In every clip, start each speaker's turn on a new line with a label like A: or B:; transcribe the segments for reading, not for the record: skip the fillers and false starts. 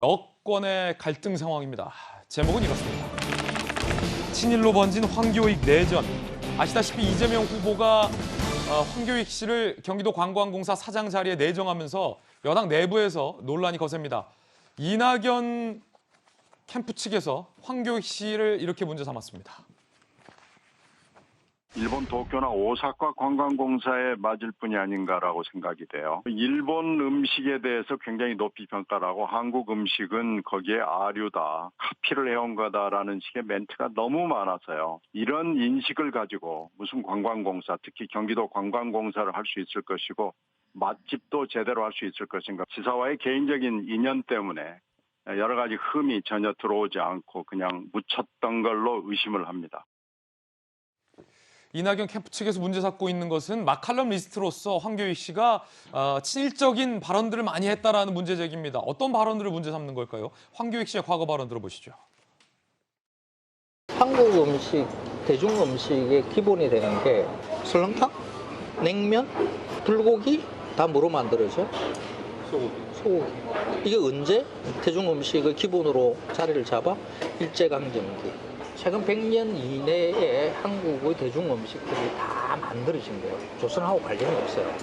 A: 여권의 갈등 상황입니다. 제목은 이렇습니다. 친일로 번진 황교익 내전. 아시다시피 이재명 후보가 황교익 씨를 경기도 관광공사 사장 자리에 내정하면서 여당 내부에서 논란이 거셉니다. 이낙연 캠프 측에서 황교익 씨를 이렇게 문제 삼았습니다.
B: 일본 도쿄나 오사카 관광공사에 맞을 뿐이 아닌가라고 생각이 돼요. 일본 음식에 대해서 굉장히 높이 평가를 하고 한국 음식은 거기에 아류다, 카피를 해온 거다라는 식의 멘트가 너무 많아서요. 이런 인식을 가지고 무슨 관광공사, 특히 경기도 관광공사를 할 수 있을 것이고 맛집도 제대로 할 수 있을 것인가. 지사와의 개인적인 인연 때문에 여러 가지 흠이 전혀 들어오지 않고 그냥 묻혔던 걸로 의심을 합니다.
A: 이낙연 캠프 측에서 문제 삼고 있는 것은 마칼럼 리스트로서 황교익 씨가 친일적인 발언들을 많이 했다라는 문제 제기입니다. 어떤 발언들을 문제 삼는 걸까요? 황교익 씨의 과거 발언 들어보시죠.
C: 한국 음식, 대중 음식의 기본이 되는 게 설렁탕, 냉면, 불고기 다 뭐로 만들어져? 소고기. 이게 언제 대중 음식의 기본으로 자리를 잡아? 일제강점기. 최근 100년 이내에 한국의 대중 음식들이 다 만들어진 거예요. 조선하고 관련이 없어요.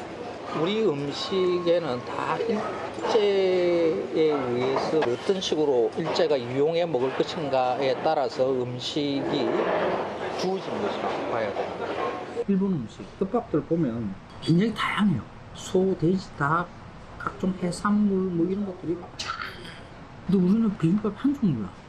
C: 우리 음식에는 다 일제에 의해서 어떤 식으로 일제가 이용해 먹을 것인가에 따라서 음식이 주어진 것이라고 봐야 돼요.
D: 일본 음식, 떡밥들 보면 굉장히 다양해요. 소, 돼지, 닭, 각종 해산물 뭐 이런 것들이 막 근데 우리는 비빔밥 한 종류야.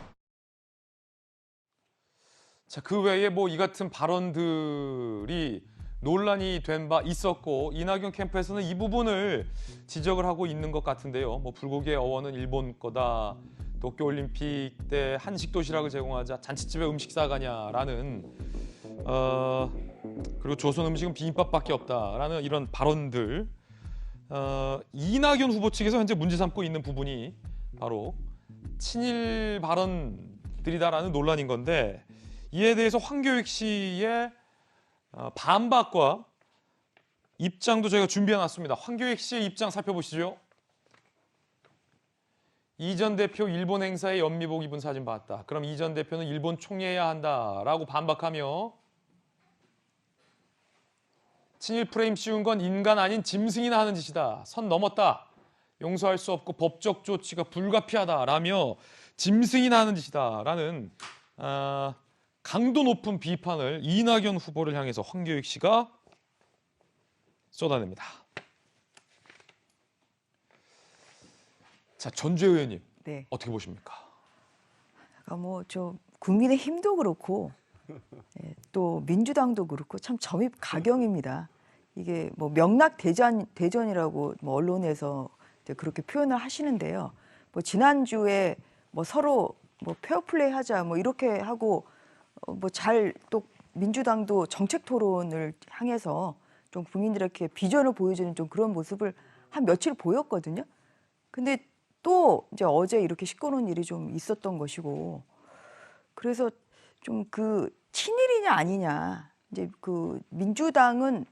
A: 자, 그 외에 뭐 이 같은 발언들이 논란이 된 바 있었고 이낙연 캠프에서는 이 부분을 지적을 하고 있는 것 같은데요. 뭐 불고기의 어원은 일본 거다. 도쿄올림픽 때 한식 도시락을 제공하자 잔치집에 음식 싸가냐라는 그리고 조선 음식은 비빔밥밖에 없다라는 이런 발언들. 이낙연 후보 측에서 현재 문제 삼고 있는 부분이 바로 친일 발언들이다라는 논란인 건데 이에 대해서 황교익 씨의 반박과 입장도 저희가 준비해놨습니다. 황교익 씨의 입장 살펴보시죠. 이 전 대표 일본 행사에 연미복 입은 사진 봤다. 그럼 이 전 대표는 일본 총리해야 한다라고 반박하며 친일 프레임 씌운 건 인간 아닌 짐승이나 하는 짓이다. 선 넘었다. 용서할 수 없고 법적 조치가 불가피하다라며 짐승이나 하는 짓이다라는 강도 높은 비판을 이낙연 후보를 향해서 황교익 씨가 쏟아냅니다. 자, 전주혜 의원님,
E: 네.
A: 어떻게 보십니까?
E: 뭐 좀 국민의힘도 그렇고 또 민주당도 그렇고 참 점입가경입니다. 이게 뭐 명락 대전이라고 뭐 언론에서 그렇게 표현을 하시는데요. 뭐 지난주에 뭐 서로 뭐 페어플레이 하자 뭐 이렇게 하고 뭐 잘 또 민주당도 정책 토론을 향해서 좀 국민들에게 비전을 보여주는 좀 그런 모습을 한 며칠 보였거든요. 근데 또 이제 어제 이렇게 시끄러운 일이 좀 있었던 것이고 그래서 좀 그 친일이냐 아니냐 이제 그 민주당은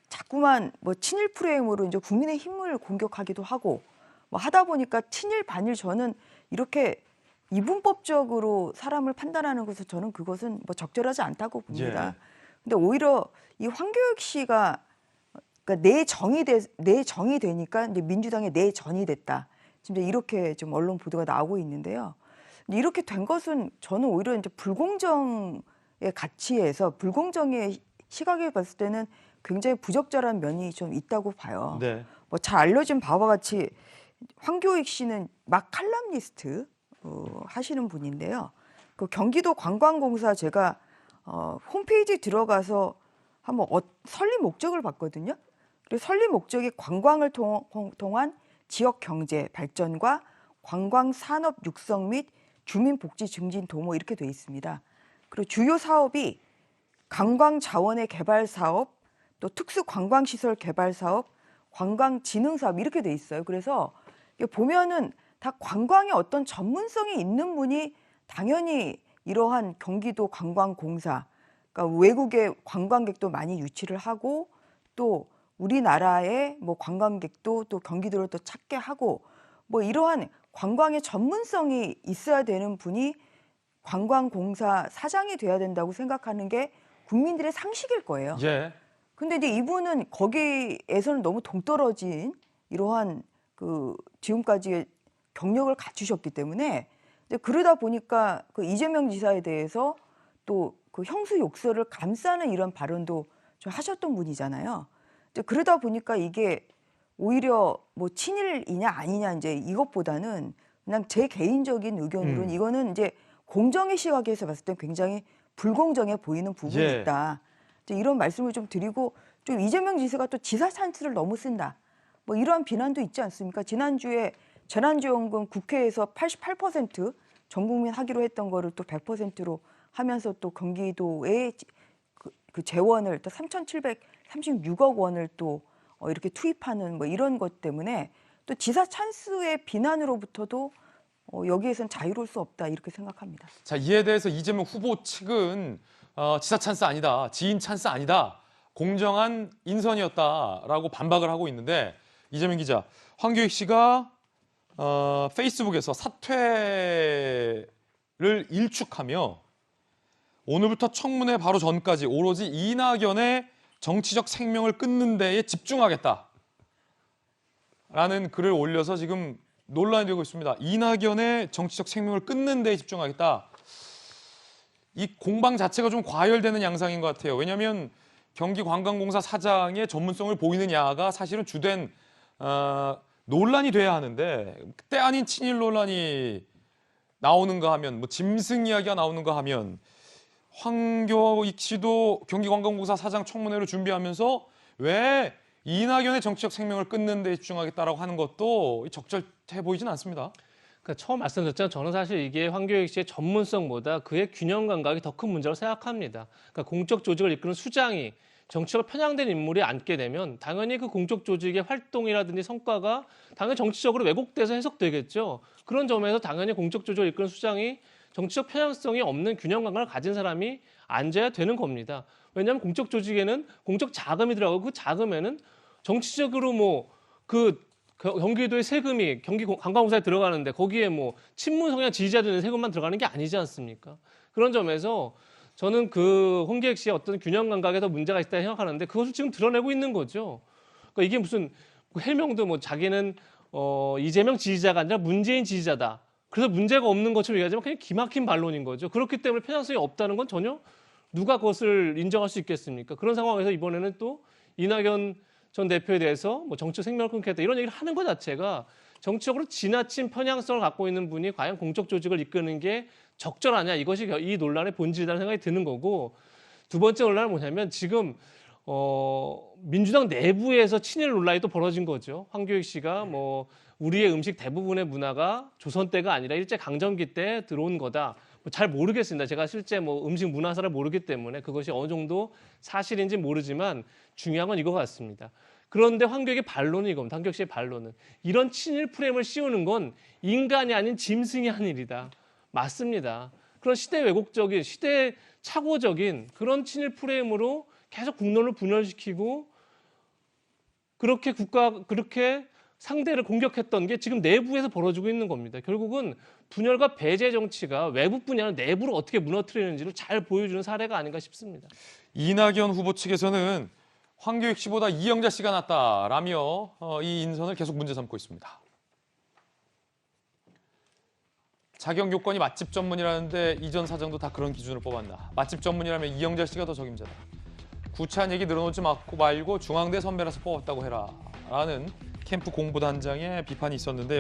E: 자꾸만 뭐 친일 프레임으로 이제 국민의힘을 공격하기도 하고 뭐 하다 보니까 친일 반일 저는 이렇게 이분법적으로 사람을 판단하는 것은 저는 그것은 뭐 적절하지 않다고 봅니다. 근데 오히려 이 황교익 씨가 그러니까 내정이 되니까 이제 민주당의 내전이 됐다. 지금 이렇게 좀 언론 보도가 나오고 있는데요. 이렇게 된 것은 저는 오히려 이제 불공정의 가치에서 불공정의 시각에 봤을 때는 굉장히 부적절한 면이 좀 있다고 봐요.
A: 네.
E: 뭐 잘 알려진 바와 같이 황교익 씨는 막 칼럼니스트 하시는 분인데요. 그 경기도 관광공사 제가 홈페이지 들어가서 한번 설립 목적을 봤거든요. 그리고 설립 목적이 관광을 통한 지역 경제 발전과 관광 산업 육성 및 주민 복지 증진 도모 이렇게 돼 있습니다. 그리고 주요 사업이 관광 자원의 개발 사업, 또 특수 관광 시설 개발 사업, 관광 진흥 사업 이렇게 돼 있어요. 그래서 보면은 다 관광에 어떤 전문성이 있는 분이 당연히 이러한 경기도 관광공사, 그러니까 외국의 관광객도 많이 유치를 하고 또 우리나라의 뭐 관광객도 또 경기도를 또 찾게 하고 뭐 이러한 관광의 전문성이 있어야 되는 분이 관광공사 사장이 돼야 된다고 생각하는 게 국민들의 상식일 거예요.
A: 예.
E: 근데 이제 이분은 거기에서는 너무 동떨어진 이러한 지금까지의 경력을 갖추셨기 때문에 이제 그러다 보니까 그 이재명 지사에 대해서 또 그 형수 욕설을 감싸는 이런 발언도 좀 하셨던 분이잖아요. 이제 그러다 보니까 이게 오히려 뭐 친일이냐 아니냐 이제 이것보다는 그냥 제 개인적인 의견으로는 이거는 이제 공정의 시각에서 봤을 때 굉장히 불공정해 보이는 부분이
A: 예.
E: 있다. 이제 이런 말씀을 좀 드리고 좀 이재명 지사가 또 지사 찬스를 너무 쓴다. 뭐 이러한 비난도 있지 않습니까? 지난주에 재난지원금 국회에서 88% 전 국민 하기로 했던 거를 또 100%로 하면서 또 경기도에 그 재원을 또 3,736억 원을 또 이렇게 투입하는 뭐 이런 것 때문에 또 지사 찬스의 비난으로부터도 여기에선 자유로울 수 없다 이렇게 생각합니다.
A: 자, 이에 대해서 이재명 후보 측은 지사 찬스 아니다, 지인 찬스 아니다, 공정한 인선이었다라고 반박을 하고 있는데 이재명 기자, 황교익 씨가 페이스북에서 사퇴를 일축하며 오늘부터 청문회 바로 전까지 오로지 이낙연의 정치적 생명을 끊는 데에 집중하겠다라는 글을 올려서 지금 논란이 되고 있습니다. 이낙연의 정치적 생명을 끊는 데에 집중하겠다. 이 공방 자체가 좀 과열되는 양상인 것 같아요. 왜냐하면 경기관광공사 사장의 전문성을 보이느냐가 사실은 주된 논란이 돼야 하는데 때 아닌 친일 논란이 나오는가 하면 뭐 짐승 이야기가 나오는가 하면 황교익 씨도 경기관광공사 사장 청문회를 준비하면서 왜 이낙연의 정치적 생명을 끊는 데 집중하겠다라고 하는 것도 적절해 보이진 않습니다.
F: 그러니까 처음 말씀드렸잖아요. 저는 사실 이게 황교익 씨의 전문성보다 그의 균형 감각이 더 큰 문제라고 생각합니다. 그러니까 공적 조직을 이끄는 수장이 정치적으로 편향된 인물이 앉게 되면 당연히 그 공적 조직의 활동이라든지 성과가 당연히 정치적으로 왜곡돼서 해석되겠죠. 그런 점에서 당연히 공적 조직을 이끄는 수장이 정치적 편향성이 없는 균형 감각을 가진 사람이 앉아야 되는 겁니다. 왜냐하면 공적 조직에는 공적 자금이 들어가고 그 자금에는 정치적으로 뭐 그 경기도의 세금이 경기관광공사에 들어가는데 거기에 뭐 친문 성향 지지자들의 세금만 들어가는 게 아니지 않습니까? 그런 점에서 저는 그 황교익 씨의 어떤 균형 감각에 더 문제가 있다 생각하는데 그것을 지금 드러내고 있는 거죠. 그러니까 이게 무슨 해명도 뭐 자기는 이재명 지지자가 아니라 문재인 지지자다. 그래서 문제가 없는 것처럼 얘기하지만 그냥 기막힌 반론인 거죠. 그렇기 때문에 편향성이 없다는 건 전혀 누가 그것을 인정할 수 있겠습니까? 그런 상황에서 이번에는 또 이낙연 전 대표에 대해서 뭐 정치 생명을 끊겠다 이런 얘기를 하는 것 자체가 정치적으로 지나친 편향성을 갖고 있는 분이 과연 공적 조직을 이끄는 게 적절하냐 이것이 이 논란의 본질이라는 생각이 드는 거고 두 번째 논란은 뭐냐면 지금 민주당 내부에서 친일 논란이 또 벌어진 거죠. 황교익 씨가 뭐 우리의 음식 대부분의 문화가 조선 때가 아니라 일제 강점기 때 들어온 거다. 잘 모르겠습니다. 제가 실제 뭐 음식 문화사를 모르기 때문에 그것이 어느 정도 사실인지 모르지만 중요한 건 이거 같습니다. 그런데 황교익의 반론이 이겁니다. 황교익 씨의 반론은 이런 친일 프레임을 씌우는 건 인간이 아닌 짐승이 한 일이다. 맞습니다. 그런 시대 왜곡적인, 시대 착오적인 그런 친일 프레임으로 계속 국론을 분열시키고 그렇게 상대를 공격했던 게 지금 내부에서 벌어지고 있는 겁니다. 결국은 분열과 배제 정치가 외부뿐이 아니라 내부를 어떻게 무너뜨리는지를 잘 보여주는 사례가 아닌가 싶습니다.
A: 이낙연 후보 측에서는 황교익 씨보다 이영자 씨가 낫다라며 이 인선을 계속 문제 삼고 있습니다. 자격 요건이 맛집 전문이라는데 이전 사정도 다 그런 기준을 뽑았나. 맛집 전문이라면 이영자 씨가 더 적임자다. 구차한 얘기 늘어놓지 말고 중앙대 선배라서 뽑았다고 해라. 라는 캠프 공보단장의 비판이 있었는데